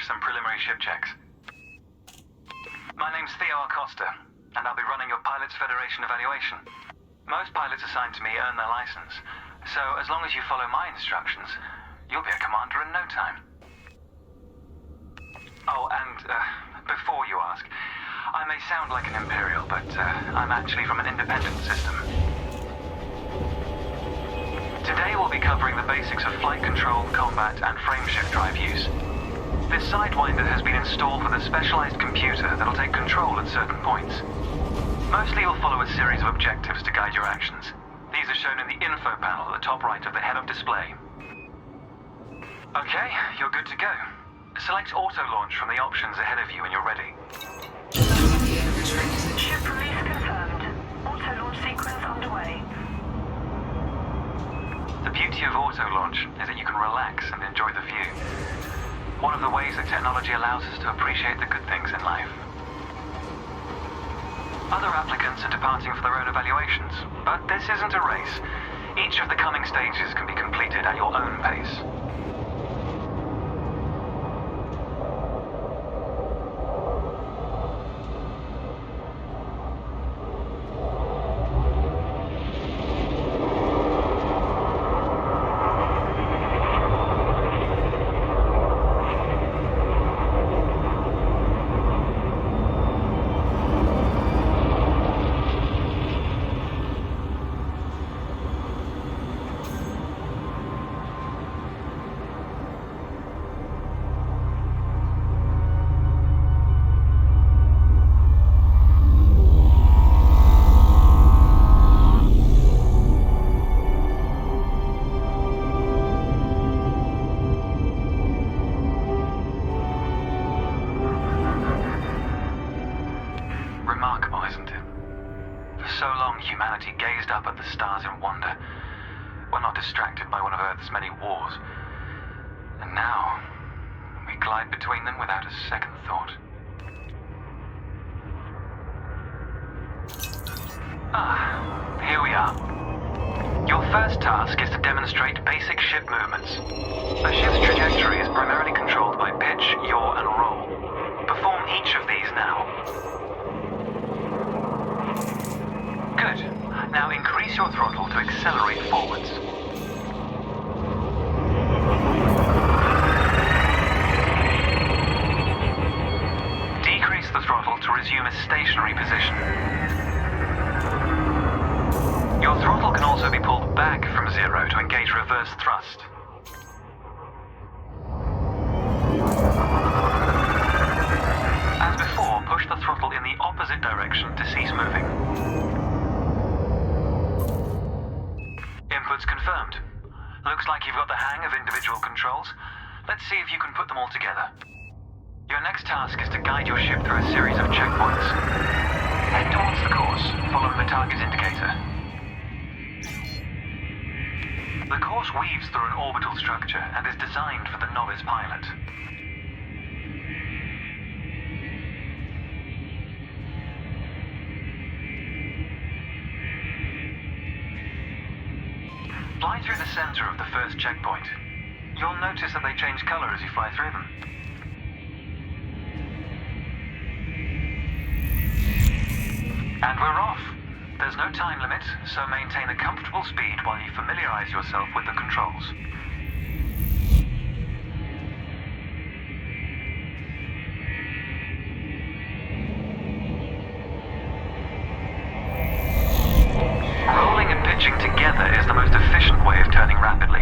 finish some preliminary ship checks. My name's Theo Acosta, and I'll be running your Pilots Federation evaluation. Most pilots assigned to me earn their license, so as long as you follow my instructions, you'll be a commander in no time. Oh, and before you ask, I may sound like an Imperial, but I'm actually from an independent system. Today we'll be covering the basics of flight control, combat, and frameshift drive use. This Sidewinder has been installed with a specialized computer that'll take control at certain points. Mostly you'll follow a series of objectives to guide your actions. These are shown in the info panel at the top right of the head-up display. Okay, you're good to go. Select auto-launch from the options ahead of you when you're ready. Ship release confirmed. Auto-launch sequence underway. The beauty of auto-launch is that you can relax and enjoy the view. One of the ways that technology allows us to appreciate the good things in life. Other applicants are departing for their own evaluations, but this isn't a race. Each of the coming stages can be completed at your own pace. Remarkable, isn't it? For so long, humanity gazed up at the stars in wonder. We're not distracted by one of Earth's many wars. And now, we glide between them without a second thought. Here we are. Your first task is to demonstrate basic ship movements. A ship's trajectory is primarily controlled by pitch, yaw, and roll. Perform each of these now. Good. Now increase your throttle to accelerate forwards. Decrease the throttle to resume a stationary position. Your throttle can also be pulled back from zero to engage reverse thrust. As before, push the throttle in the opposite direction to cease moving. Inputs confirmed. Looks like you've got the hang of individual controls. Let's see if you can put them all together. Your next task is to guide your ship through a series of checkpoints. Head towards the course, following the target indicator. The course weaves through an orbital structure and is designed for the novice pilot. Fly through the center of the first checkpoint. You'll notice that they change color as you fly through them. And we're off. There's no time limit, so maintain a comfortable speed while you familiarize yourself with the controls. Rolling and pitching together is the most efficient way of turning rapidly.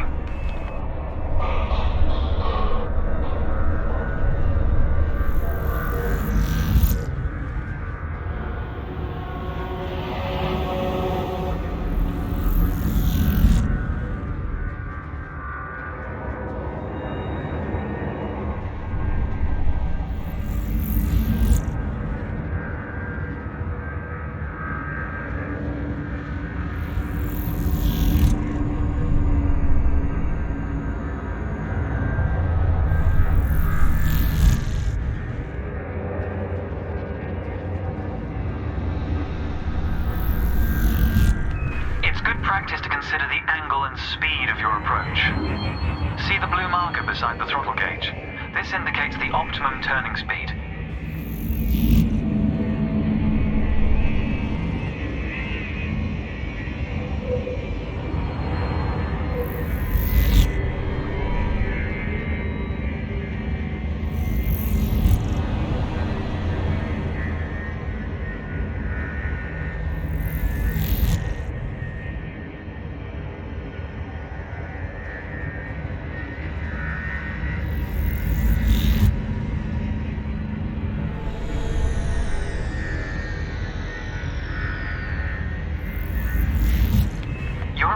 Practice to consider the angle and speed of your approach. See the blue marker beside the throttle gauge? This indicates the optimum turning speed.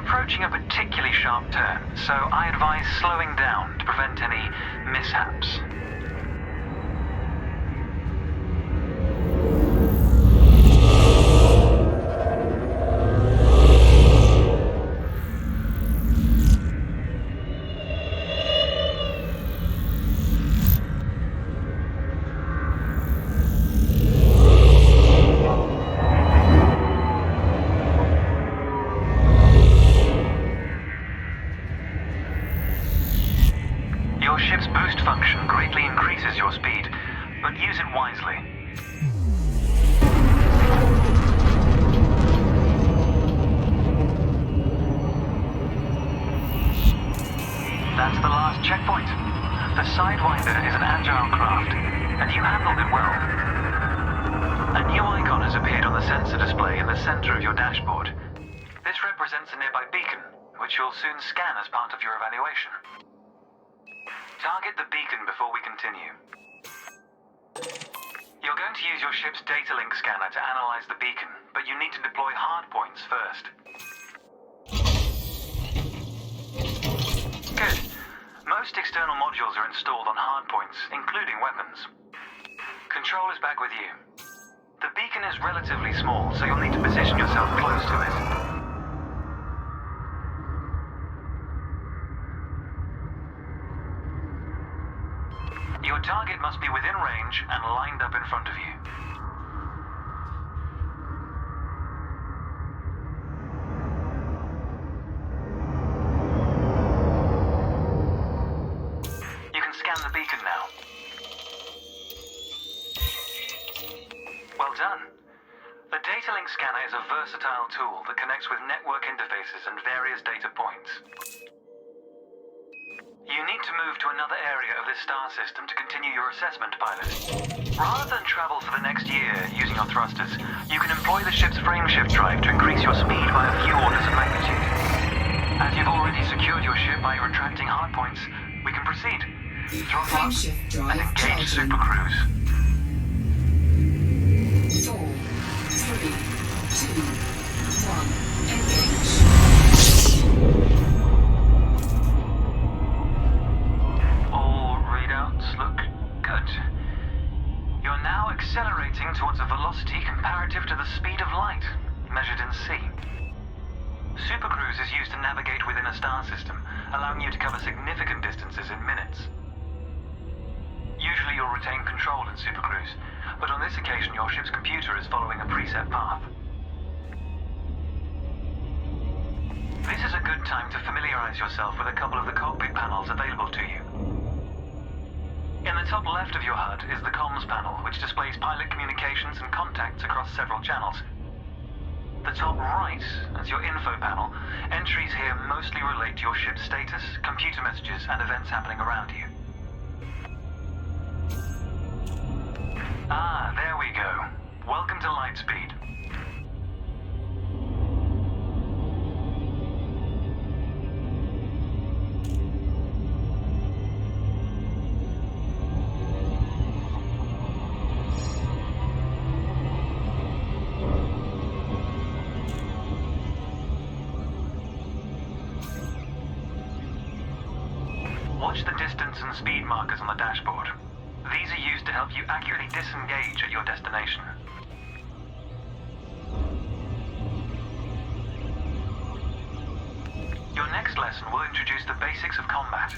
Approaching a particularly sharp turn, so I advise slowing down to prevent any mishaps. Your ship's boost function greatly increases your speed, but use it wisely. That's the last checkpoint. The Sidewinder is an agile craft, and you handled it well. A new icon has appeared on the sensor display in the center of your dashboard. This represents a nearby beacon, which you'll soon scan as part of your evaluation. Target the beacon before we continue. You're going to use your ship's data link scanner to analyze the beacon, but you need to deploy hardpoints first. Good. Most external modules are installed on hardpoints, including weapons. Control is back with you. The beacon is relatively small, so you'll need to position yourself close to it. Your target must be within range and lined up in front of you. You can scan the beacon now. Well done. The data link scanner is a versatile tool that connects with network interfaces and various data points. You need to move to another area of this star system to continue your assessment, pilot. Rather than travel for the next year using your thrusters, you can employ the ship's frameshift drive to increase your speed by a few orders of magnitude. As you've already secured your ship by retracting hardpoints, we can proceed. Throttle up and engage Super Cruise. 4, 3, 2, 1, engage. Look good. You're now accelerating towards a velocity comparative to the speed of light, measured in c. Supercruise is used to navigate within a star system, allowing you to cover significant distances in minutes. Usually you'll retain control in Supercruise, but on this occasion your ship's computer is following a preset path. This is a good time to familiarize yourself with a couple of the cockpit panels available to you. In the top left of your HUD is the comms panel, which displays pilot communications and contacts across several channels. The top right is your info panel. Entries here mostly relate to your ship's status, computer messages, and events happening around you. Ah, there we go. Welcome to Lightspeed. Watch the distance and speed markers on the dashboard. These are used to help you accurately disengage at your destination. Your next lesson will introduce the basics of combat.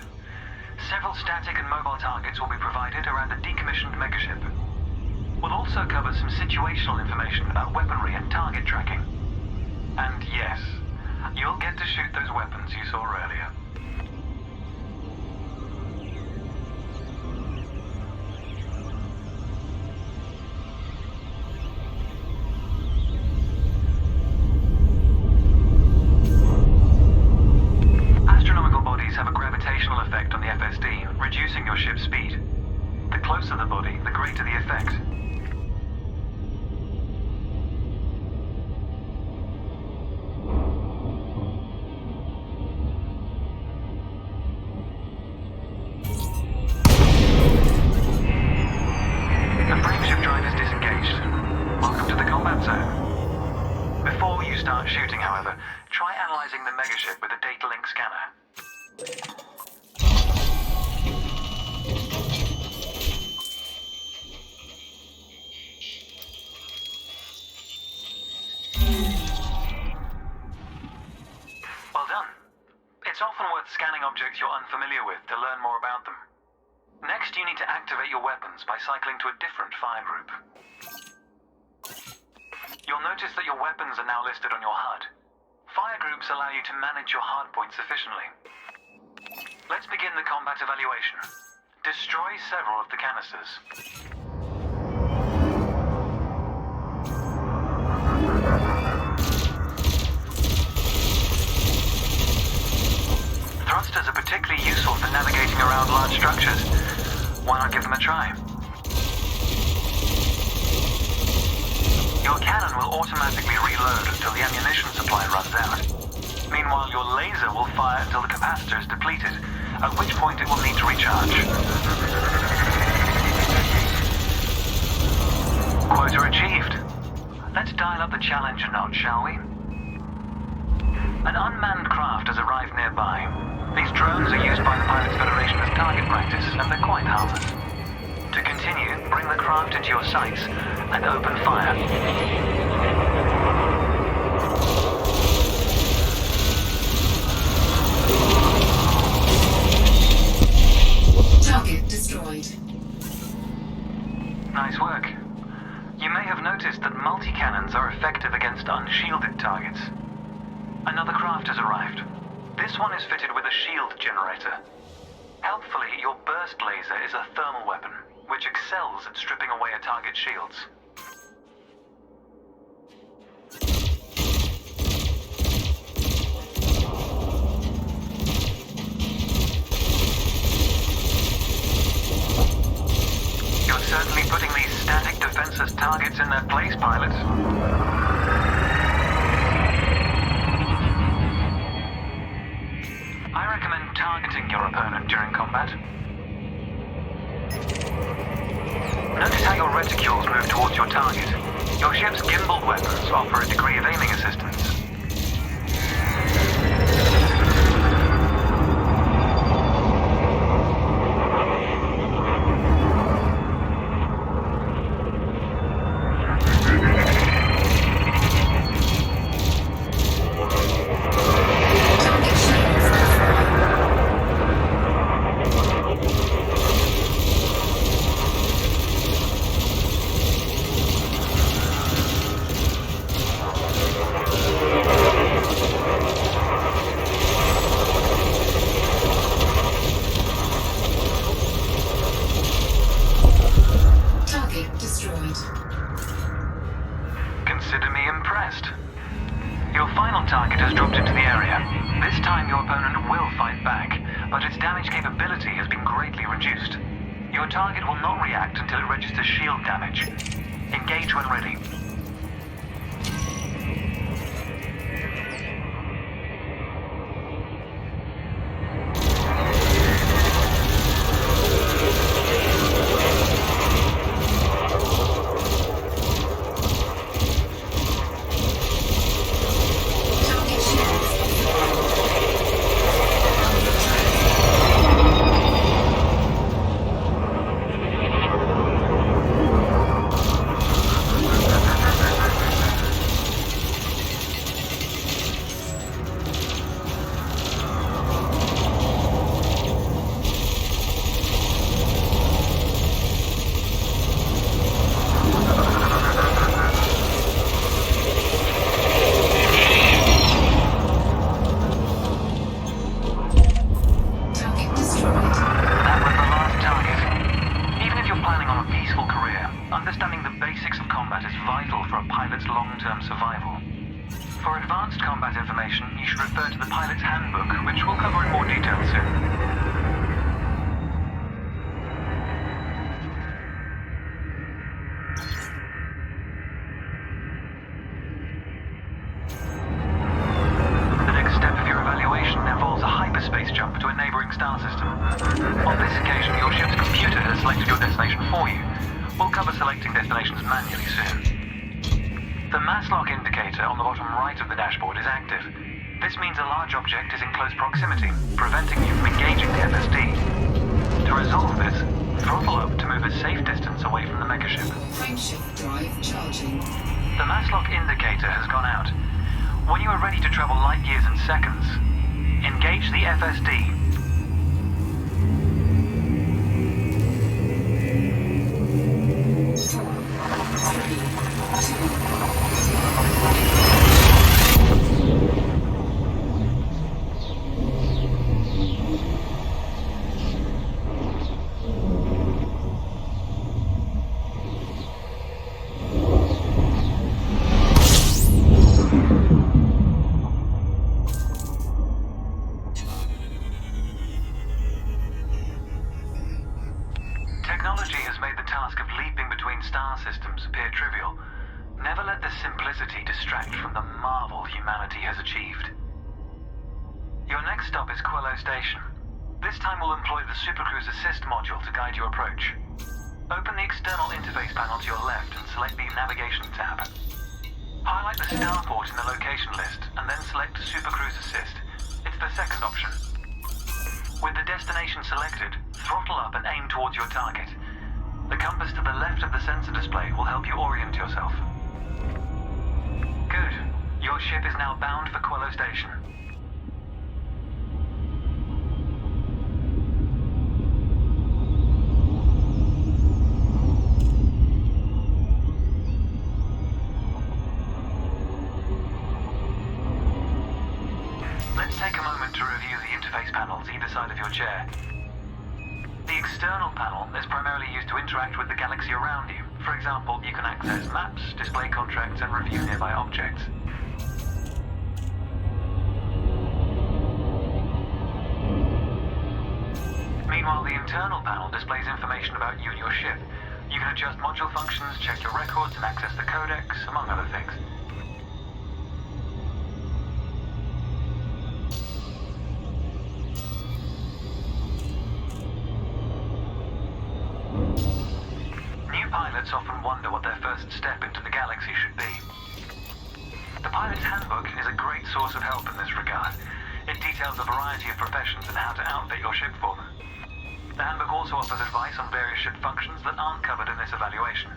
Several static and mobile targets will be provided around a decommissioned megaship. We'll also cover some situational information about weaponry and target tracking. And yes, you'll get to shoot those weapons you saw earlier. start shooting, however, try analyzing the megaship with a data link scanner. Well done. It's often worth scanning objects you're unfamiliar with to learn more about them. Next, you need to activate your weapons by cycling to a different fire group. You'll notice that your weapons are now listed on your HUD. Fire groups allow you to manage your hardpoints efficiently. Let's begin the combat evaluation. Destroy several of the canisters. Thrusters are particularly useful for navigating around large structures. Why not give them a try? Your cannon will automatically reload until the ammunition supply runs out. Meanwhile, your laser will fire until the capacitor is depleted, at which point it will need to recharge. Quota achieved. Let's dial up the challenge a notch, shall we? An unmanned craft has arrived nearby. These drones are used by the Pilots Federation as target practice, and they're quite harmless. To continue, bring the craft into your sights and open fire. Target destroyed. Nice work. You may have noticed that multi-cannons are effective against unshielded targets. Another craft has arrived. This one is fitted with a shield generator. Helpfully, your burst laser is a thermal weapon, which excels at stripping away a target's shields. You're certainly putting these static defenseless targets in their place, pilot. I recommend targeting your opponent during combat. Notice how your reticules move towards your target. Your ship's gimbaled weapons offer a degree of aiming assistance. Consider me impressed. Your final target has dropped into the area. This time your opponent will fight back, but its damage capability has been greatly reduced. Your target will not react until it registers shield damage. Engage when ready. Understanding the basics of combat is vital for a pilot's long-term survival. For advanced combat information, you should refer to the pilot's handbook, which we'll cover in more detail soon. The next step of your evaluation involves a hyperspace jump to a neighboring star system. On this occasion, your ship's computer has selected your destination for you. We'll cover selecting destinations manually soon. The mass lock indicator on the bottom right of the dashboard is active. This means a large object is in close proximity, preventing you from engaging the FSD. To resolve this, throttle up to move a safe distance away from the megaship. Frameshift drive charging. The mass lock indicator has gone out. When you are ready to travel light years in seconds, engage the FSD. 4, 3, 2, Technology has made the task of leaping between star systems appear trivial. Never let this simplicity distract from the marvel humanity has achieved. Your next stop is Quello Station. This time we'll employ the Supercruise Assist module to guide your approach. Open the external interface panel to your left and select the Navigation tab. Highlight the starport in the location list and then select Supercruise Assist. It's the second option. With the destination selected, throttle up and aim towards your target. The compass to the left of the sensor display will help you orient yourself. Good. Your ship is now bound for Quello Station. Let's take a moment to review the interface panels either side of your chair. The external panel is primarily used to interact with the galaxy around you. For example, you can access maps, display contracts, and review nearby objects. Meanwhile, the internal panel displays information about you and your ship. You can adjust module functions, check your records, and access the codex, among other things. Pilots often wonder what their first step into the galaxy should be. The pilot's handbook is a great source of help in this regard. It details a variety of professions and how to outfit your ship for them. The handbook also offers advice on various ship functions that aren't covered in this evaluation.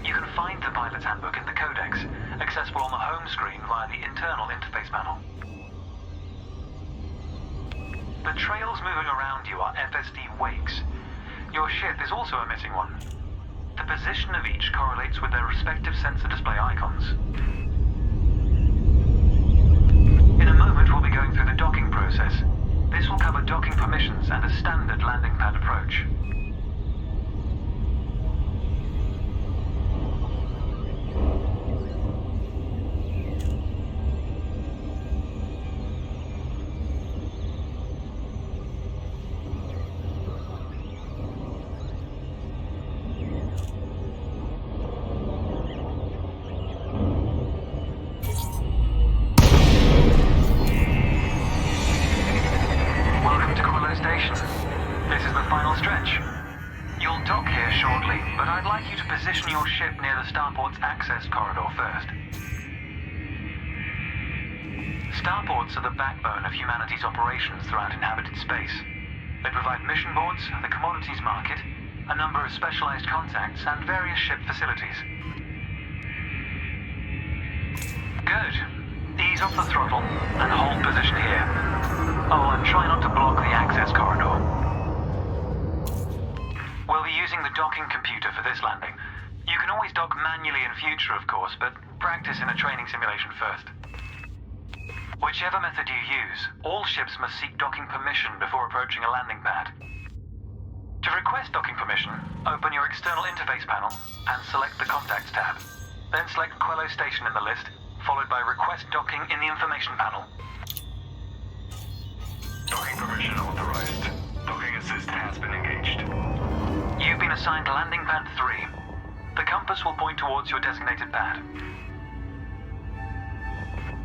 You can find the pilot's handbook in the codex, accessible on the home screen via the internal interface panel. The trails moving around you are FSD wakes. Your ship is also emitting one. The position of each correlates with their respective sensor display icons. In a moment, we'll be going through the docking process. This will cover docking permissions and a standard landing pad approach. Position your ship near the starport's access corridor first. Starports are the backbone of humanity's operations throughout inhabited space. They provide mission boards, the commodities market, a number of specialized contacts, and various ship facilities. Good. Ease off the throttle and hold position here. Oh, and try not to block the access corridor. We'll be using the docking computer for this landing. You can always dock manually in future, of course, but practice in a training simulation first. Whichever method you use, all ships must seek docking permission before approaching a landing pad. To request docking permission, open your external interface panel and select the Contacts tab. Then select Quello Station in the list, followed by Request Docking in the information panel. Docking permission authorized. Docking assist has been engaged. You've been assigned landing pad 3. The compass will point towards your designated pad.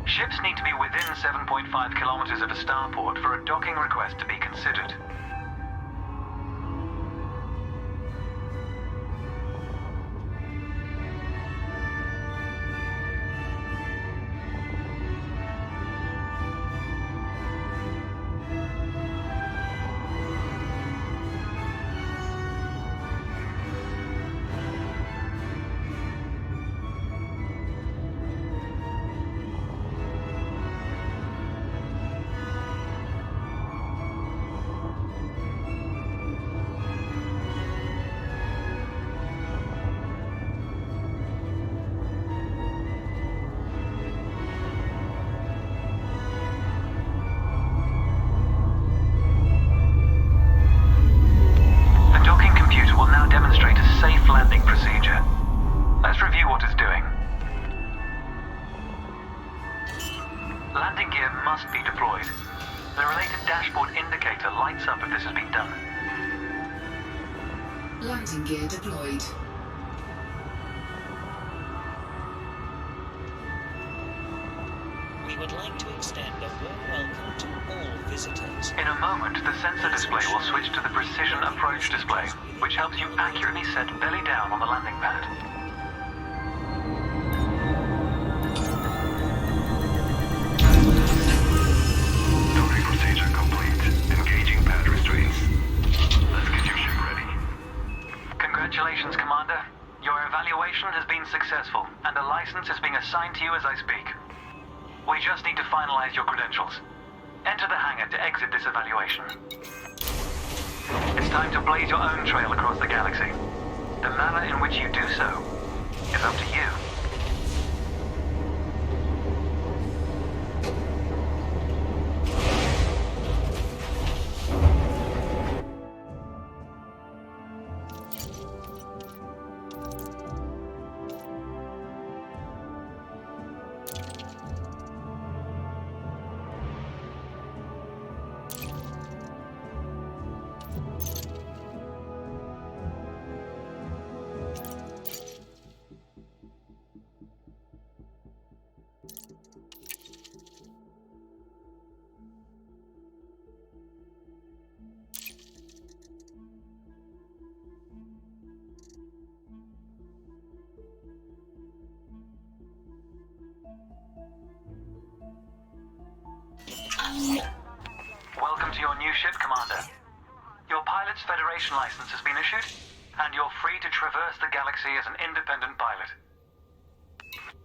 Ships need to be within 7.5 kilometers of a starport for a docking request to be considered. Landing gear deployed. We would like to extend a warm welcome to all visitors. In a moment, the sensor display will switch to the precision approach display, which helps you accurately set belly down on the landing pad. Docking procedure complete. Engaging pad restraints. Let's get your ship ready. Congratulations, Commander. Your evaluation has been successful, and a license is being assigned to you as I speak. We just need to finalize your credentials. Enter the hangar to exit this evaluation. It's time to blaze your own trail across the galaxy. The manner in which you do so is up to you. Welcome to your new ship, Commander. Your pilot's Federation license has been issued, and you're free to traverse the galaxy as an independent pilot.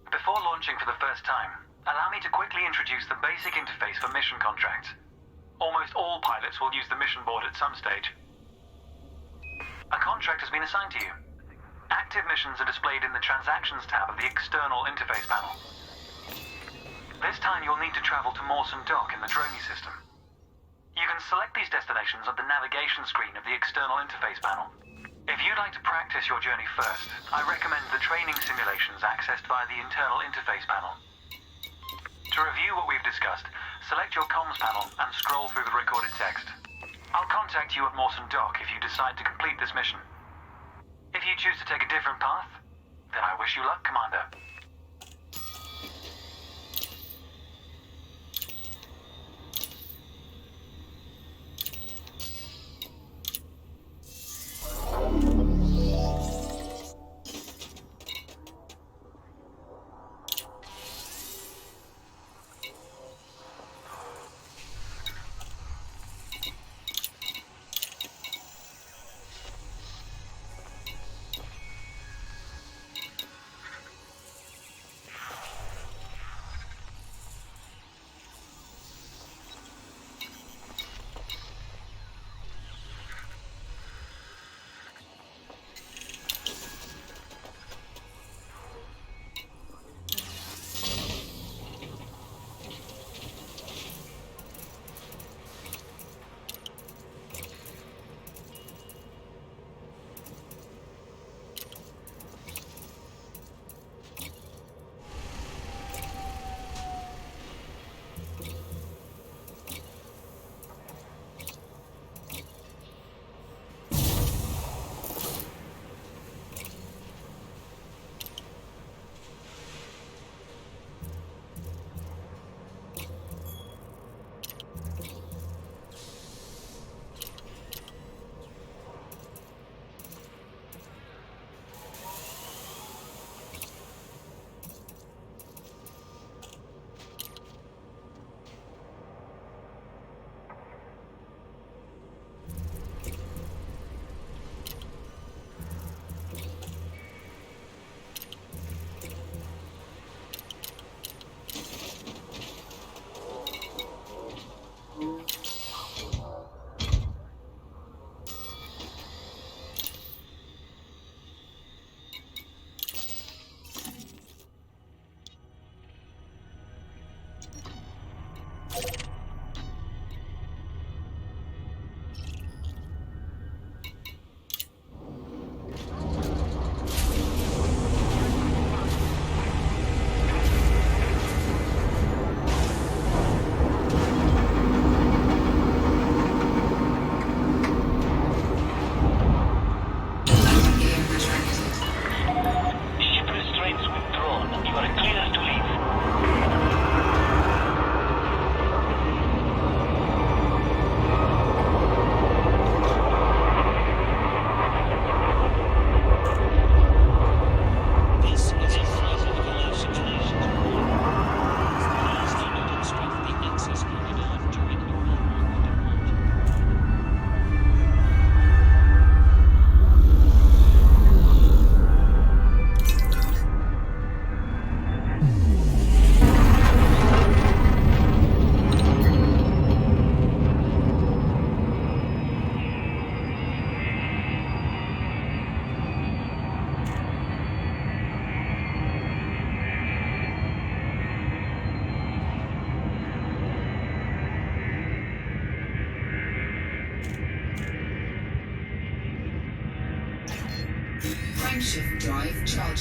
Before launching for the first time, allow me to quickly introduce the basic interface for mission contracts. Almost all pilots will use the mission board at some stage. A contract has been assigned to you. Active missions are displayed in the Transactions tab of the external interface panel. This time you'll need to travel to Mawson Dock in the Droney system. You can select these destinations on the navigation screen of the external interface panel. If you'd like to practice your journey first, I recommend the training simulations accessed via the internal interface panel. To review what we've discussed, select your comms panel and scroll through the recorded text. I'll contact you at Mawson Dock if you decide to complete this mission. If you choose to take a different path, then I wish you luck, Commander.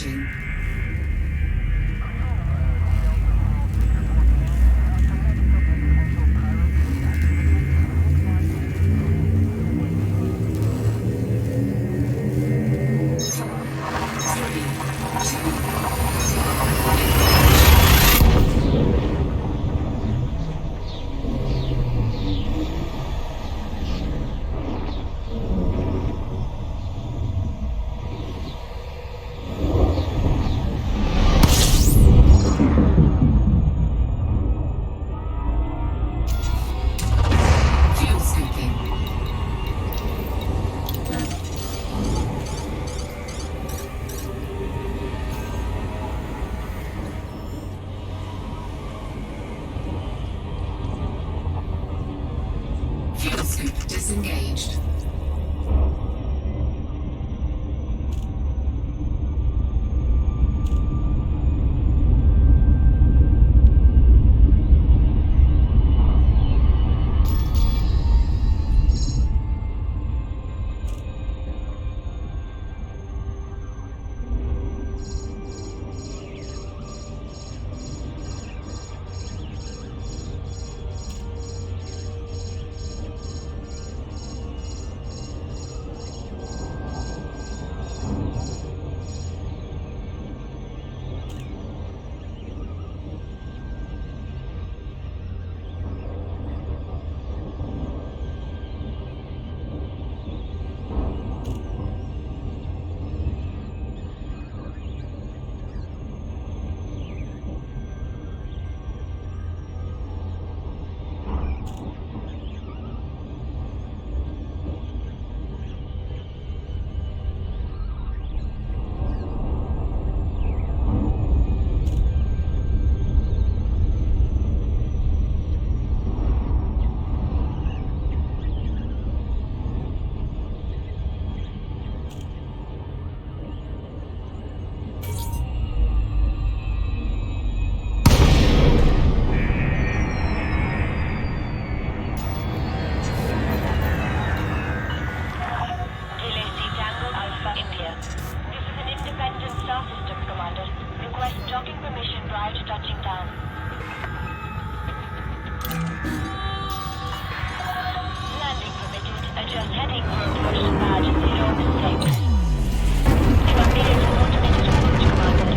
charging. Fuel scooping. Fuel scoop disengaged. India. This is an independent Star System, Commander. Request docking permission prior to touching down. Landing permitted. Adjust heading for approach to badge 006. Immediate automated approach, Commander.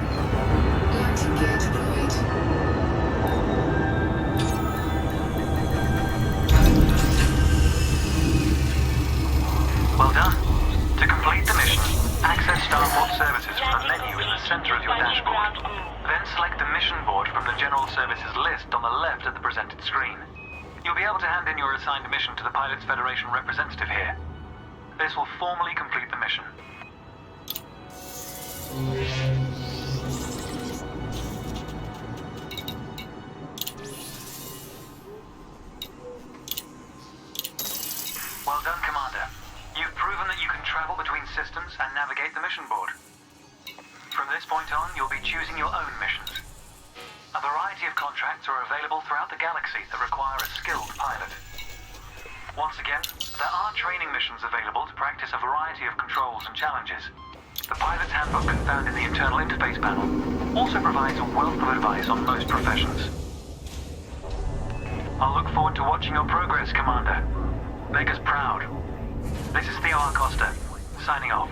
Landing gear deployed. Well done. To complete the mission, access Starport services from the menu in the center of your dashboard. Then select the mission board from the General Services list on the left of the presented screen. You'll be able to hand in your assigned mission to the Pilots Federation representative here. This will formally complete the mission. Well done, Commander. You've proven that you can travel between systems and navigate the mission board. From this point on, you'll be choosing your own missions. A variety of contracts are available throughout the galaxy that require a skilled pilot. Once again, there are training missions available to practice a variety of controls and challenges. The pilot's handbook found in the internal interface panel also provides a wealth of advice on most professions. I'll look forward to watching your progress, Commander. Make us proud. This is Theo Acosta, signing off.